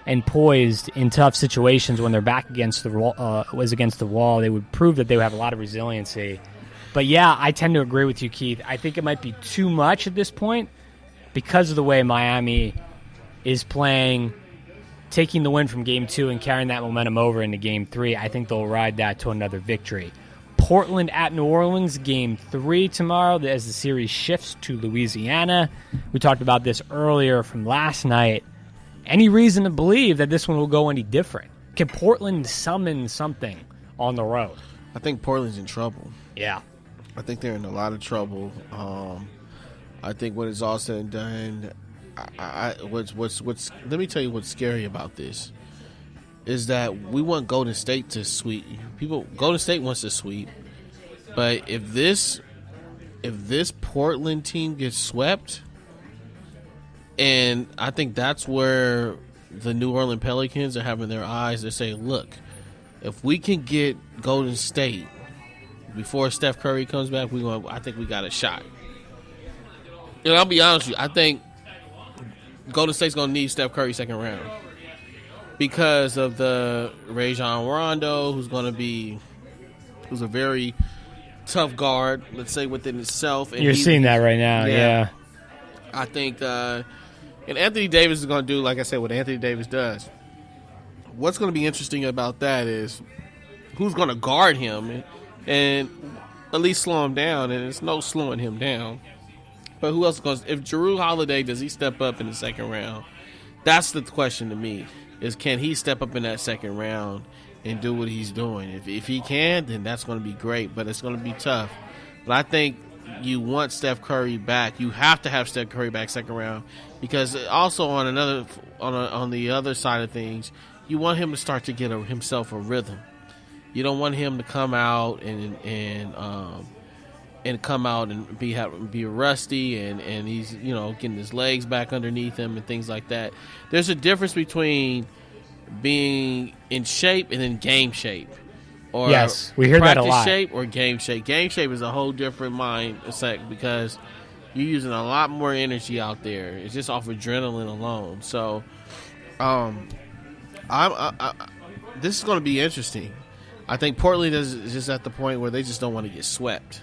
and poised in tough situations when their back against the wall. They would prove that they would have a lot of resiliency. But yeah, I tend to agree with you, Keith. I think it might be too much at this point because of the way Miami is playing, taking the win from Game 2 and carrying that momentum over into Game 3. I think they'll ride that to another victory. Portland at New Orleans, Game 3 tomorrow as the series shifts to Louisiana. We talked about this earlier from last night. Any reason to believe that this one will go any different? Can Portland summon something on the road? I think Portland's in trouble. Yeah. I think they're in a lot of trouble. I think when it's all said and done, let me tell you what's scary about this is that we want Golden State to sweep. Golden State wants to sweep, but if this Portland team gets swept, and I think that's where the New Orleans Pelicans are having their eyes. They're saying, look, if we can get Golden State before Steph Curry comes back, I think we got a shot. And I'll be honest with you, I think Golden State's going to need Steph Curry second round because of the Rajon Rondo, who's a very tough guard, let's say, within itself. And you're seeing that right now, yeah. I think, and Anthony Davis is going to do, like I said, what Anthony Davis does. What's going to be interesting about that is who's going to guard him and at least slow him down, and it's no slowing him down. But who else goes? If Jrue Holiday, does he step up in the second round? That's the question to me, is can he step up in that second round and do what he's doing? If he can, then that's going to be great, but it's going to be tough. But I think you want Steph Curry back. You have to have Steph Curry back second round because also on the other side of things, you want him to start to get himself a rhythm. You don't want him to come out and come out and be rusty and he's getting his legs back underneath him and things like that. There's a difference between being in shape and in game shape. Or yes, we hear that a lot. Practice shape or game shape. Game shape is a whole different mindset because you're using a lot more energy out there. It's just off adrenaline alone. So, this is going to be interesting. I think Portland is just at the point where they just don't want to get swept.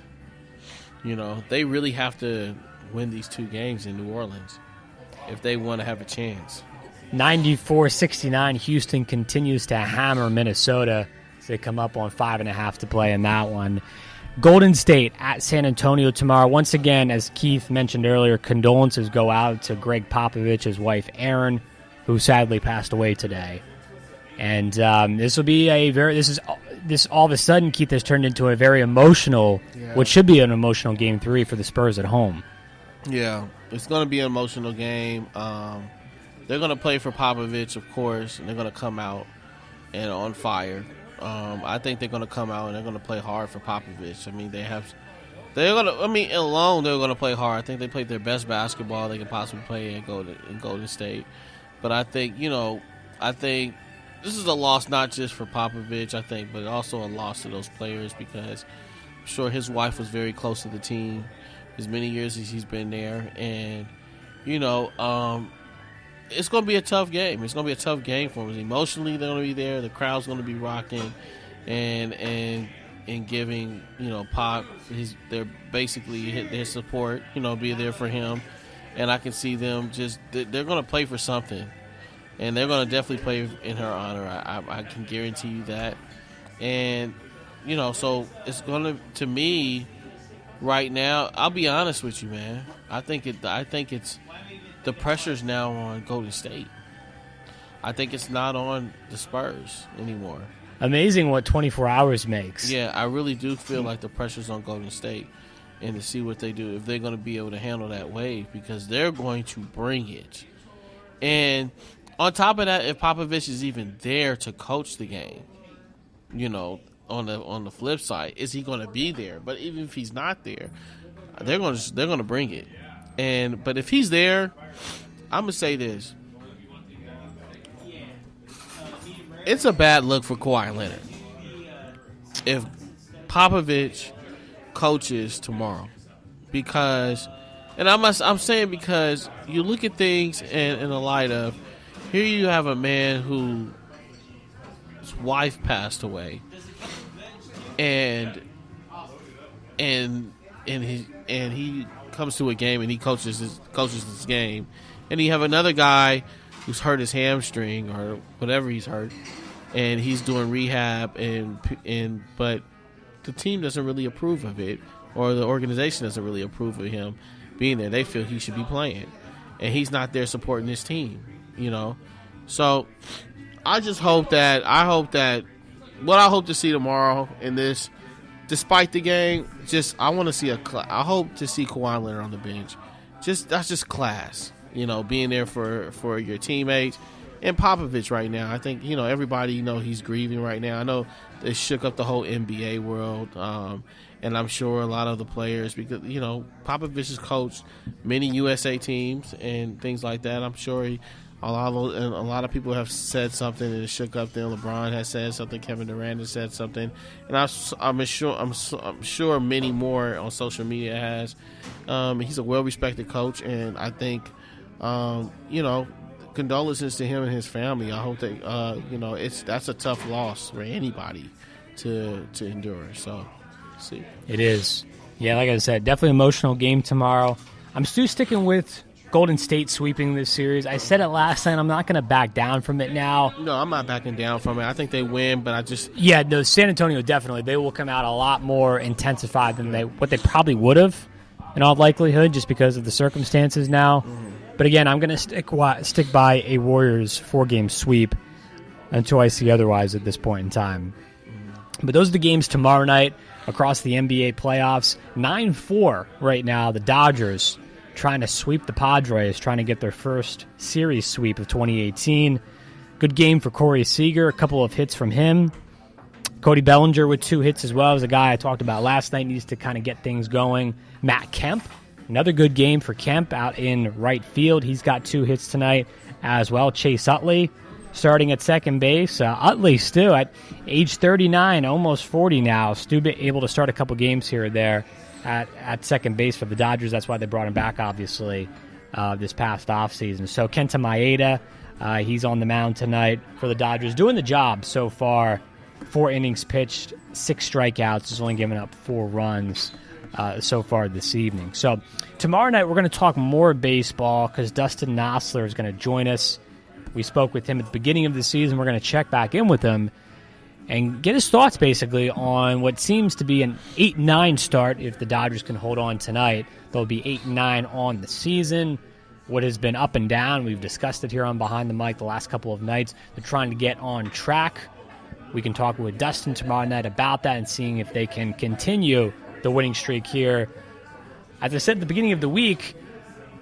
They really have to win these 2 games in New Orleans if they want to have a chance. 94-69, Houston continues to hammer Minnesota as they come up on 5.5 to play in that one. Golden State at San Antonio tomorrow. Once again, as Keith mentioned earlier, condolences go out to Greg Popovich's wife, Erin, who sadly passed away today. And this will be this all of a sudden, Keith, has turned into a very emotional, what should be an emotional Game 3 for the Spurs at home. Yeah, it's going to be an emotional game. They're going to play for Popovich, of course, and they're going to come out and on fire. I think they're going to come out and they're going to play hard for Popovich. I mean, they're going to play hard. I think they played their best basketball they can possibly play in Golden State. But I think, this is a loss not just for Popovich, I think, but also a loss to those players because I'm sure his wife was very close to the team as many years as he's been there. And, it's going to be a tough game. It's going to be a tough game for them. Emotionally, they're going to be there. The crowd's going to be rocking and giving, Pop their support, be there for him. And I can see them they're going to play for something. And they're going to definitely play in her honor. I can guarantee you that. And, so it's going to me, right now, I'll be honest with you, man. I think it's the pressure's now on Golden State. I think it's not on the Spurs anymore. Amazing what 24 hours makes. Yeah, I really do feel like the pressure's on Golden State and to see what they do, if they're going to be able to handle that wave, because they're going to bring it. And on top of that, if Popovich is even there to coach the game, on the flip side, is he going to be there? But even if he's not there, they're going to bring it. But if he's there, I'm gonna say this: it's a bad look for Kawhi Leonard if Popovich coaches tomorrow, because you look at things in the light of, here you have a man whose wife passed away, and he comes to a game and he coaches this game, and you have another guy who's hurt his hamstring or whatever he's hurt, and he's doing rehab, but the team doesn't really approve of it, or the organization doesn't really approve of him being there. They feel he should be playing, and he's not there supporting his team. So I hope to see tomorrow in this, despite the game, I hope to see Kawhi Leonard on the bench. That's just class, being there for your teammates. And Popovich right now, I think, everybody, he's grieving right now. I know it shook up the whole NBA world, and I'm sure a lot of the players, because, Popovich has coached many USA teams and things like that. I'm sure a lot of people have said something and it shook up them. LeBron has said something. Kevin Durant has said something, and I'm sure many more on social media has. He's a well-respected coach, and I think, condolences to him and his family. I hope that that's a tough loss for anybody to endure. So, see, it is. Yeah, like I said, definitely emotional game tomorrow. I'm still sticking with Golden State sweeping this series. I said it last night. I'm not going to back down from it now. No, I'm not backing down from it. I think they win, but San Antonio definitely. They will come out a lot more intensified than what they probably would have, in all likelihood, just because of the circumstances now. Mm-hmm. But again, I'm going to stick by a Warriors 4-game sweep until I see otherwise at this point in time. Mm-hmm. But those are the games tomorrow night across the NBA playoffs. 9-4 right now. The Dodgers trying to sweep the Padres, trying to get their first series sweep of 2018. Good game for Corey Seager, a couple of hits from him. Cody Bellinger with 2 hits as well as a guy I talked about last night. Needs to kind of get things going. Matt Kemp, another good game for Kemp out in right field. He's got 2 hits tonight as well. Chase Utley starting at second base. Utley, Stu, at age 39, almost 40 now. Stu able to start a couple games here or there at second base for the Dodgers. That's why they brought him back, obviously, this past offseason. So Kenta Maeda, he's on the mound tonight for the Dodgers, doing the job so far. 4 innings pitched, 6 strikeouts. He's only given up 4 runs so far this evening. So tomorrow night we're going to talk more baseball because Dustin Nosler is going to join us. We spoke with him at the beginning of the season. We're going to check back in with him and get his thoughts basically on what seems to be an 8-9 start. If the Dodgers can hold on tonight, they'll be 8-9 on the season. What has been up and down, we've discussed it here on Behind the Mic the last couple of nights. They're trying to get on track. We can talk with Dustin tomorrow night about that and seeing if they can continue the winning streak here. As I said at the beginning of the week,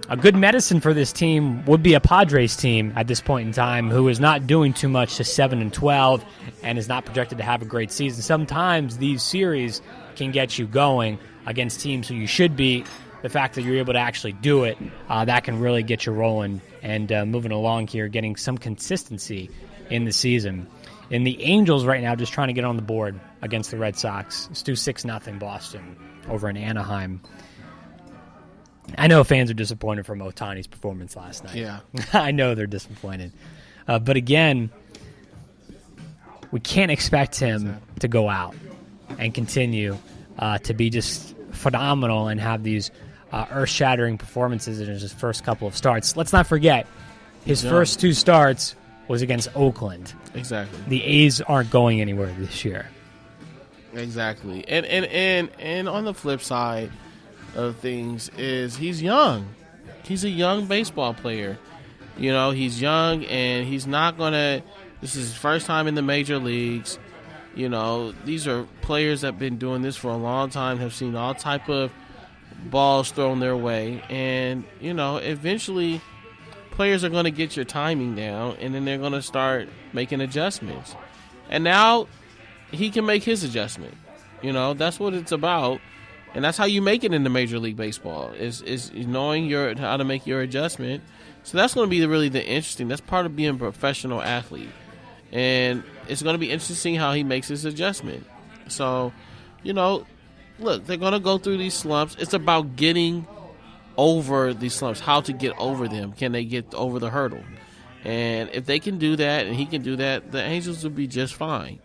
a good medicine for this team would be a Padres team at this point in time who is not doing too much to 7-12 and is not projected to have a great season. Sometimes these series can get you going against teams who you should beat. The fact that you're able to actually do it, that can really get you rolling and moving along here, getting some consistency in the season. And the Angels right now just trying to get on the board against the Red Sox. Let's do 6-0 Boston over in Anaheim. I know fans are disappointed from Ohtani's performance last night. Yeah. I know they're disappointed. But again, we can't expect him to go out and continue to be just phenomenal and have these earth-shattering performances in his first couple of starts. Let's not forget, his first 2 starts was against Oakland. Exactly. The A's aren't going anywhere this year. Exactly. And on the flip side of things is he's young. He's a young baseball player. You know, he's young and he's not going to – this is his first time in the major leagues. You know, these are players that have been doing this for a long time, have seen all type of balls thrown their way. And, you know, eventually – players are going to get your timing down, and then they're going to start making adjustments. And now he can make his adjustment. You know, that's what it's about, and that's how you make it in the Major League Baseball is knowing how to make your adjustment. So that's going to be really the interesting. That's part of being a professional athlete, and it's going to be interesting how he makes his adjustment. So, you know, look, they're going to go through these slumps. It's about getting over these slumps, how to get over them. Can they get over the hurdle? And if they can do that and he can do that, the Angels will be just fine.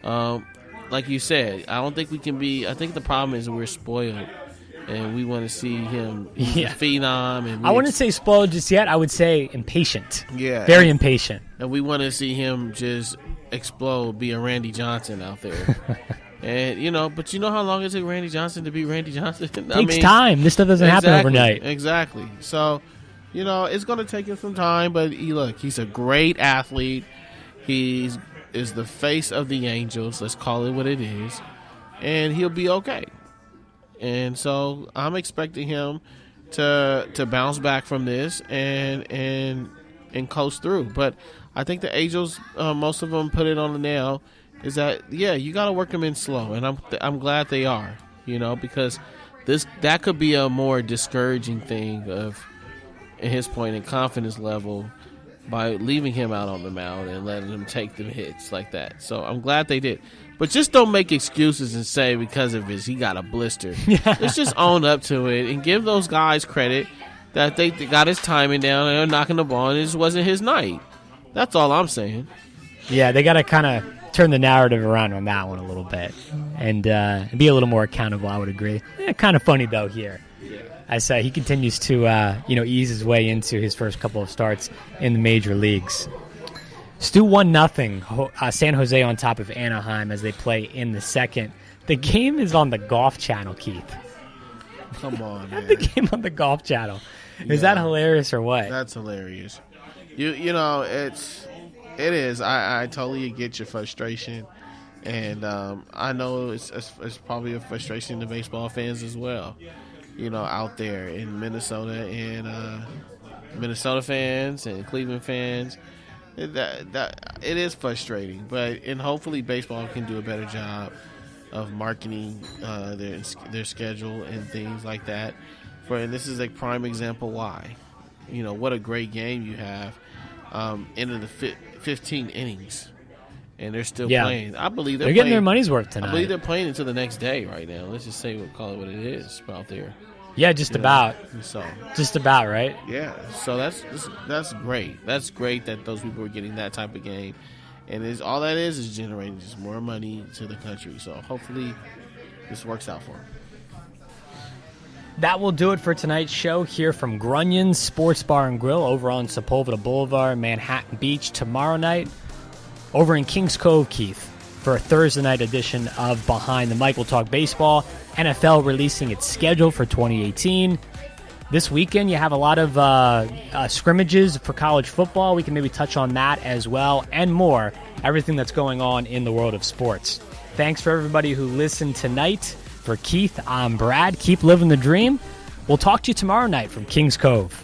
Like you said, I don't think we can be – I think the problem is we're spoiled and we want to see him phenom. And I wouldn't say spoiled just yet. I would say impatient. Yeah. Very impatient. And we want to see him just explode, be a Randy Johnson out there. And, you know, but you know how long it took Randy Johnson to be Randy Johnson? Takes time. This stuff doesn't happen overnight. Exactly. So, you know, it's going to take him some time, but he's a great athlete. He is the face of the Angels. Let's call it what it is. And he'll be okay. And so I'm expecting him to bounce back from this and coast through. But I think the Angels, most of them put it on the nail. Is that you got to work them in slow, and I'm glad they are, you know, because that could be a more discouraging thing at his point in confidence level by leaving him out on the mound and letting him take them hits like that. So I'm glad they did, but just don't make excuses and say because of he got a blister. Let's just own up to it and give those guys credit that they got his timing down and they're knocking the ball and it just wasn't his night. That's all I'm saying. Yeah, they got to kind of turn the narrative around on that one a little bit and be a little more accountable, I would agree. Kind of funny, though, here. As he continues to ease his way into his first couple of starts in the major leagues. Stu 1-0, San Jose on top of Anaheim as they play in the second. The game is on the Golf Channel, Keith. Come on, man. The game on the Golf Channel. Is that hilarious or what? That's hilarious. You know, it is. I totally get your frustration, and I know it's probably a frustration to baseball fans as well. You know, out there in Minnesota and Minnesota fans and Cleveland fans, that it is frustrating. And hopefully baseball can do a better job of marketing their schedule and things like that. And this is a prime example why. What a great game you have into the 15 innings, and they're still playing. I believe they're getting their money's worth tonight. I believe they're playing until the next day right now. Let's just call it what it is out there. Yeah, just about. So just about, right? Yeah. So that's great. That's great that those people are getting that type of game, and all that is generating just more money to the country. So hopefully this works out for them. That will do it for tonight's show here from Grunions Sports Bar and Grill over on Sepulveda Boulevard, Manhattan Beach. Tomorrow night, over in Kings Cove, Keith, for a Thursday night edition of Behind the Mic. We'll talk baseball. NFL releasing its schedule for 2018. This weekend, you have a lot of scrimmages for college football. We can maybe touch on that as well, and more. Everything that's going on in the world of sports. Thanks for everybody who listened tonight. For Keith, I'm Brad. Keep living the dream. We'll talk to you tomorrow night from Kings Cove.